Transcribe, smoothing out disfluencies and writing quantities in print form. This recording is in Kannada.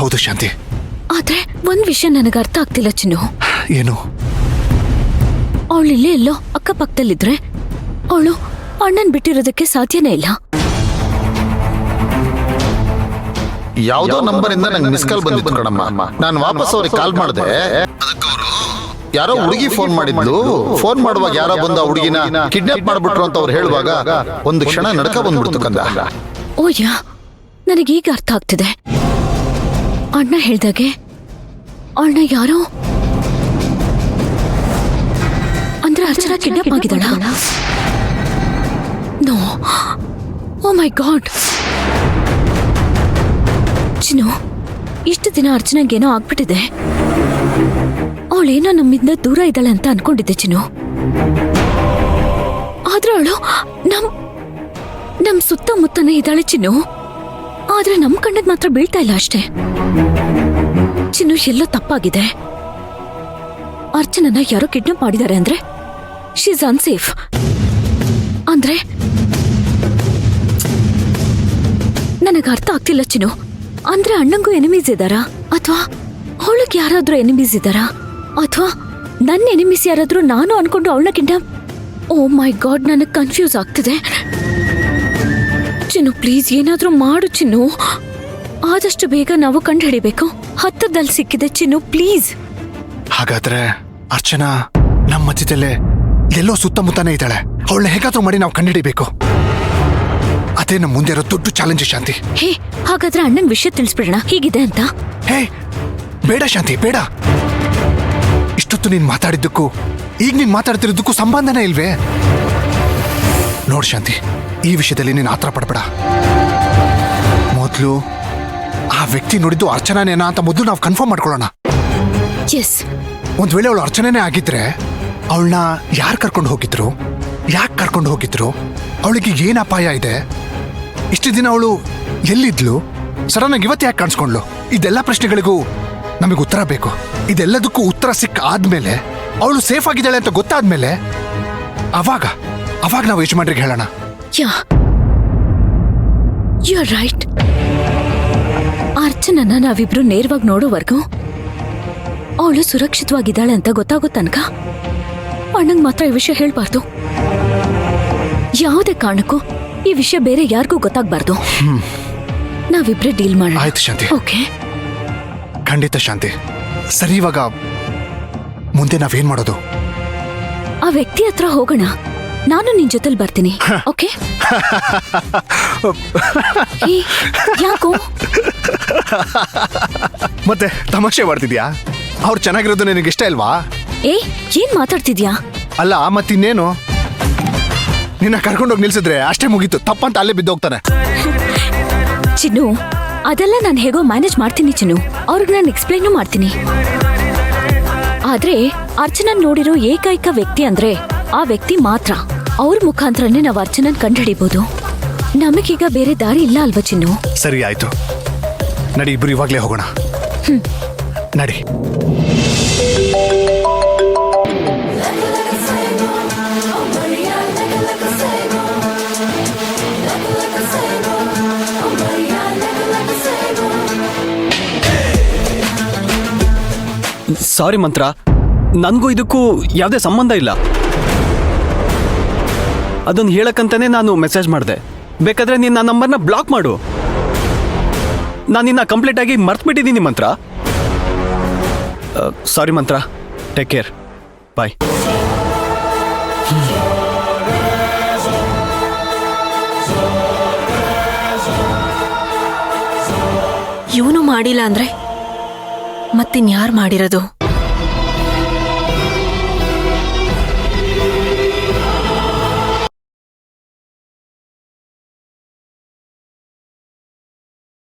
ಹೌದು ಶಾಂತಿ. ಆದ್ರೆ ಒಂದ್ ವಿಷಯ ನನಗೆ ಅರ್ಥ ಆಗ್ತಿಲ್ಲ ಚಿನ್ನು. ಏನು? ಅವಳಿಲ್ಲೇ ಎಲ್ಲೋ ಅಕ್ಕಪಕ್ಕದಲ್ಲಿದ್ರೆ ಅವಳು ಅಣ್ಣನ್ ಬಿಟ್ಟಿರೋದಕ್ಕೆ ಸಾಧ್ಯನೇ ಇಲ್ಲ. ಯಾವ್ದೋ ನಂಬರ್ ಇಂದ ನಂಗೆ ಮಿಸ್ ಕಾಲ್ ಬಂದಿತ್ತು ಕಣಮ್ಮ. ನಾನು ವಾಪಸ್ ಅವ್ರಿಗೆ ಕಾಲ್ ಮಾಡಿದೆ. ಯಾರೋ ಹುಡುಗಿ ಫೋನ್ ಮಾಡಿದ್ಲು. ಫೋನ್ ಮಾಡುವಾಗ ಯಾರೋ ಬಂದ ಹುಡುಗಿನ ಕಿಡ್ನಾಪ್ ಮಾಡ್ಬಿಟ್ರು ಅಂತ ಅವ್ರು ಹೇಳುವಾಗ ಒಂದು ಕ್ಷಣ ನಡಕ ಬಂದ್ಬಿಡ್ತು ಕಂದ. ಓಯ್ಯಾ, ನನಗೀಗ ಅರ್ಥ ಆಗ್ತಿದೆ. ಅಣ್ಣ ಹೇಳ್ದಾಗೆ ಅಣ್ಣ ಯಾರೋ ಅಂದ್ರೆ ಅರ್ಚನಾ ಕಿಡ್ನಾಪ್ ಆಗಿದ್ದಾಳ? ನೋ, ಓ ಮೈ ಗಾಡ್. ಚಿನ್ನು, ಇಷ್ಟು ದಿನ ಅರ್ಚನಾಗೇನೋ ಆಗ್ಬಿಟ್ಟಿದೆ. ಅವಳೇನೋ ನಮ್ಮಿಂದ ದೂರ ಇದ್ದಾಳೆ ಅಂತ ಅನ್ಕೊಂಡಿದ್ದೆ ಚಿನ್ನು. ಆದ್ರೆ ಅವಳು ನಮ್ ಸುತ್ತಮುತ್ತನೇ ಇದ್ದಾಳೆ ಚಿನ್ನು. ಆದ್ರೆ ನಮ್ ಕಣ್ಣದ್ ಮಾತ್ರ ಬೀಳ್ತಾ ಇಲ್ಲ ಅಷ್ಟೇ. ಚಿನ್ನು, ಎಲ್ಲೋ ತಪ್ಪಾಗಿದೆ. ಅರ್ಚನನ್ನ ಯಾರೋ ಕಿಡ್ನಾಪ್ ಮಾಡಿದ್ದಾರೆ ಅಂದ್ರೆ ಶಿ ಇಸ್ ಅನ್ಸೇಫ್. ಅಂದ್ರೆ ನನಗೆ ಅರ್ಥ ಆಗ್ತಿಲ್ಲ ಚಿನ್ನು. ಅಂದ್ರೆ ಅಣ್ಣಂಗೂ ಎನಿಮೀಸ್ ಇದ್ದಾರಾ, ಅಥವಾ ಅವಳಿಗೆ ಯಾರಾದ್ರೂ ಎನಿಮೀಸ್ ಇದ್ದಾರಾ, ಅಥವಾ ನನ್ನ ಎನಿಮೀಸ್ ಯಾರಾದ್ರೂ ನಾನು ಅನ್ಕೊಂಡು ಅವಳನ್ನ ಕಿಡ್ನಾಪ್? ಓ ಮೈ ಗಾಡ್, ನನಗೆ ಕನ್ಫ್ಯೂಸ್ ಆಗ್ತಿದೆ. ಚಿನ್ನು ಪ್ಲೀಸ್ ಏನಾದ್ರೂ ಮಾಡು ಚಿನ್ನು. ಆದಷ್ಟು ಬೇಗ ನಾವು ಕಂಡು ಹಿಡಿಬೇಕು. ಹತ್ತದಲ್ಲಿ ಸಿಕ್ಕಿದೆ ಚಿನ್ನು, ಪ್ಲೀಸ್. ಹಾಗಾದ್ರೆ ಅರ್ಚನಾ ನಮ್ಮ ಮಧ್ಯದಲ್ಲೇ ಎಲ್ಲೋ ಸುತ್ತಮುತ್ತನೇ ಇದ್ದಾಳೆ. ಅವಳನ್ನ ಹೇಗಾದ್ರೂ ಮಾಡಿ ನಾವು ಕಂಡುಹಿಡಿಬೇಕು. ಅದೇ ನಮ್ಮ ಮುಂದೆ ಇರೋ ದೊಡ್ಡ ಚಾಲೆಂಜ್ ಶಾಂತಿ. ಹೇ, ಹಾಗಾದ್ರೆ ಅಣ್ಣಂಗ್ ವಿಷಯ ತಿಳಿಸ್ಬಿಡೋಣ ಹೀಗಿದೆ ಅಂತ. ಹೇ ಬೇಡ ಶಾಂತಿ, ಬೇಡ. ಇಷ್ಟೊತ್ತು ನೀನ್ ಮಾತಾಡಿದ್ದಕ್ಕೂ ಈಗ ನೀನ್ ಮಾತಾಡ್ತಿರೋದಕ್ಕೂ ಸಂಬಂಧನೇ ಇಲ್ವೇ? ನೋಡ್ ಶಾಂತಿ, ಈ ವಿಷಯದಲ್ಲಿ ನೀನ್ ಆತರ ಪಡ್ಬೇಡ. ಮೊದ್ಲು ಆ ವ್ಯಕ್ತಿ ನೋಡಿದ್ದು ಅರ್ಚನಾನೇನಾ ಅಂತ ಮೊದಲು ನಾವು ಕನ್ಫರ್ಮ್ ಮಾಡ್ಕೊಳ್ಳೋಣ. ಎಸ್. ಒಂದ್ ವೇಳೆ ಅವಳು ಅರ್ಚನೆನೇ ಆಗಿದ್ರೆ ಅವಳನ್ನ ಯಾರು ಕರ್ಕೊಂಡು ಹೋಗಿದ್ರು, ಯಾಕೆ ಕರ್ಕೊಂಡು ಹೋಗಿದ್ರು, ಅವಳಿಗೆ ಏನ್ ಅಪಾಯ ಇದೆ, ಇಷ್ಟು ದಿನ ಅವಳು ಎಲ್ಲಿದ್ಲು, ಸಡನ್ ಆಗಿ ಇವತ್ತು ಯಾಕೆ ಕಾಣಿಸ್ಕೊಂಡ್ಲು, ಇದೆಲ್ಲ ಪ್ರಶ್ನೆಗಳಿಗೂ ನಮಗೆ ಉತ್ತರ ಬೇಕು. ಇದೆಲ್ಲದಕ್ಕೂ ಉತ್ತರ ಆದ್ಮೇಲೆ, ಅವಳು ಸೇಫ್ ಆಗಿದ್ದಾಳೆ ಅಂತ ಗೊತ್ತಾದ್ಮೇಲೆ ಅವಾಗ ನಾವು ಯಜಮಾನ್ರಿಗೆ ಹೇಳೋಣ. ಯಾ, ಯು ಆರ್ ರೈಟ್. ಅರ್ಚನನ್ನ ನಾವಿಬ್ರು ನೇರವಾಗಿ ನೋಡೋವರೆಗೂ ಅವಳು ಸುರಕ್ಷಿತವಾಗಿದ್ದಾಳೆ ಅಂತ ಗೊತ್ತಾಗೋ ತನಕ ಅಣ್ಣಂಗ್ ಮಾತ್ರ ಈ ವಿಷಯ ಹೇಳ್ಬಾರ್ದು. ಯಾವುದೇ ಕಾರಣಕ್ಕೂ ಈ ವಿಷಯ ಬೇರೆ ಯಾರಿಗೂ ಗೊತ್ತಾಗ್ಬಾರ್ದು. ನಾವಿಬ್ರೇ ಡೀಲ್ ಮಾಡೋಣ. ಆಯ್ತು ಶಾಂತಿ. ಓಕೆ, ಖಂಡಿತ ಶಾಂತಿ. ಸರಿ, ಇವಾಗ ಮುಂದೆ ನಾವೇನ್ ಮಾಡೋದು? ಆ ವ್ಯಕ್ತಿ ಹತ್ರ ಹೋಗೋಣ. ನಾನು ನಿನ್ ಜೊತೆಲಿ ಬರ್ತೀನಿ. ಓಕೆ? ಯಾಕೋ ಮತ್ತೆ ತಮಾಷೆ ಮಾಡ್ತಿದ್ಯಾ? ಅವ್ರು ಚೆನ್ನಾಗಿರೋದು ನಿನಗೆ ಇಷ್ಟ ಇಲ್ವಾ? ಏನ್ ಮಾತಾಡ್ತಿದ್ಯಾ? ಅಲ್ಲ ಮತ್ತಿನ್ನೇನು, ನಿನ್ನ ಕರ್ಕೊಂಡೋಗಿ ನಿಲ್ಸಿದ್ರೆ ಅಷ್ಟೇ ಮುಗೀತು. ತಪ್ಪಂತ ಅಲ್ಲೇ ಬಿದ್ದೋಗ್ತಾನೆ. ಚಿನ್ನು, ಅದೆಲ್ಲ ನಾನು ಹೇಗೋ ಮ್ಯಾನೇಜ್ ಮಾಡ್ತೀನಿ ಚಿನ್ನು. ಅವ್ರಿಗೆ ನಾನು ಎಕ್ಸ್ಪ್ಲೈನು ಮಾಡ್ತೀನಿ. ಆದ್ರೆ ಅರ್ಚನನ್ ನೋಡಿರೋ ಏಕೈಕ ವ್ಯಕ್ತಿ ಅಂದ್ರೆ ಆ ವ್ಯಕ್ತಿ ಮಾತ್ರ. ಅವ್ರ ಮುಖಾಂತರನೇ ನಾವು ಅರ್ಚನನ್ ಕಂಡುಹಿಡಿಬಹುದು. ನಮಗೀಗ ಬೇರೆ ದಾರಿ ಇಲ್ಲ ಅಲ್ವಾ ಚಿನ್ನು? ಸರಿ ಆಯ್ತು, ನಡಿ, ಇಬ್ರು ಇವಾಗ್ಲೇ ಹೋಗೋಣ. ನಡಿ. ಸಾರಿ ಮಂತ್ರ, ನನಗೂ ಇದಕ್ಕೂ ಯಾವುದೇ ಸಂಬಂಧ ಇಲ್ಲ. ಅದನ್ನು ಹೇಳಕ್ಕಂತಾನೆ ನಾನು ಮೆಸೇಜ್ ಮಾಡಿದೆ. ಬೇಕಾದ್ರೆ ನೀನು ನನ್ನ ನಂಬರ್ನ ಬ್ಲಾಕ್ ಮಾಡು. ನಾನು ನಿನ್ನ ಕಂಪ್ಲೀಟ್ ಆಗಿ ಮರ್ತ್ಬಿಟ್ಟಿದ್ದೀನಿ ಮಂತ್ರ. ಸಾರಿ ಮಂತ್ರ, ಟೇಕ್ ಕೇರ್, ಬಾಯ್. ಇವನು ಮಾಡಿಲ್ಲ ಅಂದ್ರೆ ಮತ್ತಿನ್ಯಾರು ಮಾಡಿರೋದು?